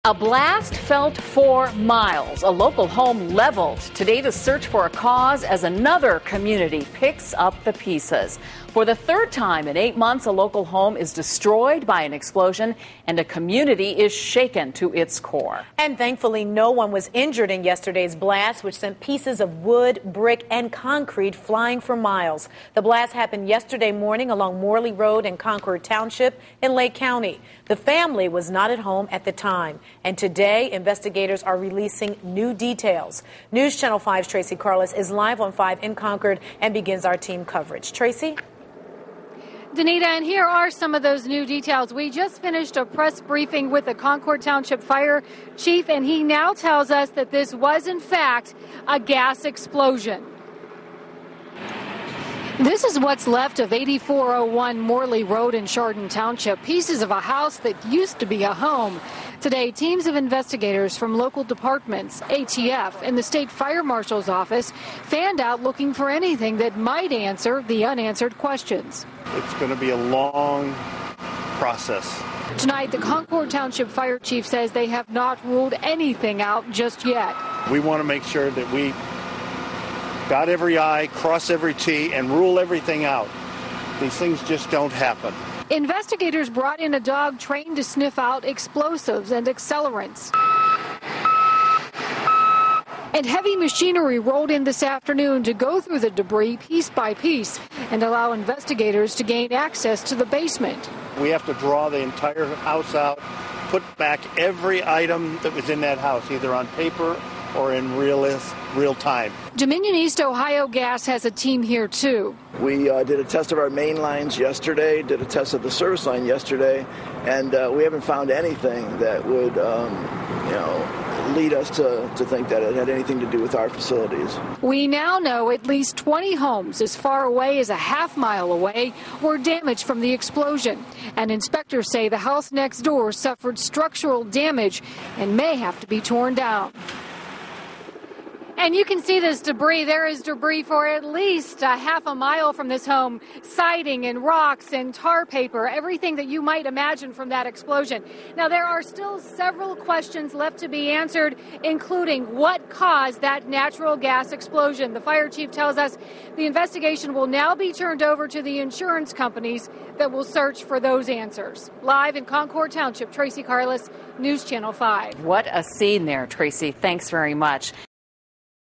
A blast felt for miles. A local home leveled. Today, the search for a cause as another community picks up the pieces. For the third time in 8 months, a local home is destroyed by an explosion, and a community is shaken to its core. And thankfully, no one was injured in yesterday's blast, which sent pieces of wood, brick, and concrete flying for miles. The blast happened yesterday morning along Morley Road in Concord Township in Lake County. The family was not at home at the time. And today, investigators are releasing new details. News Channel 5's Tracy Carlos is live on 5 in Concord and begins our team coverage. Tracy? Danita, and here are some of those new details. We just finished a press briefing with the Concord Township Fire Chief, and he now tells us that this was, in fact, a gas explosion. This is what's left of 8401 Morley Road in Chardon Township, pieces of a house that used to be a home. Today, teams of investigators from local departments, ATF, and the state fire marshal's office fanned out looking for anything that might answer the unanswered questions. It's going to be a long process. Tonight, the Concord Township Fire Chief says they have not ruled anything out just yet. We want to make sure that we dot every I, cross every T, and rule everything out. These things just don't happen. Investigators brought in a dog trained to sniff out explosives and accelerants. And heavy machinery rolled in this afternoon to go through the debris piece by piece and allow investigators to gain access to the basement. We have to draw the entire house out, put back every item that was in that house, either on paper or in real time. Dominion East Ohio Gas has a team here, too. We did a test of our main lines yesterday, did a test of the service line yesterday, and we haven't found anything that would, lead us to think that it had anything to do with our facilities. We now know at least 20 homes as far away as a half-mile away were damaged from the explosion. And inspectors say the house next door suffered structural damage and may have to be torn down. And you can see this debris. There is debris for at least a half a mile from this home. Siding and rocks and tar paper, everything that you might imagine from that explosion. Now, there are still several questions left to be answered, including what caused that natural gas explosion. The fire chief tells us the investigation will now be turned over to the insurance companies that will search for those answers. Live in Concord Township, Tracy Carlos, News Channel 5. What a scene there, Tracy. Thanks very much.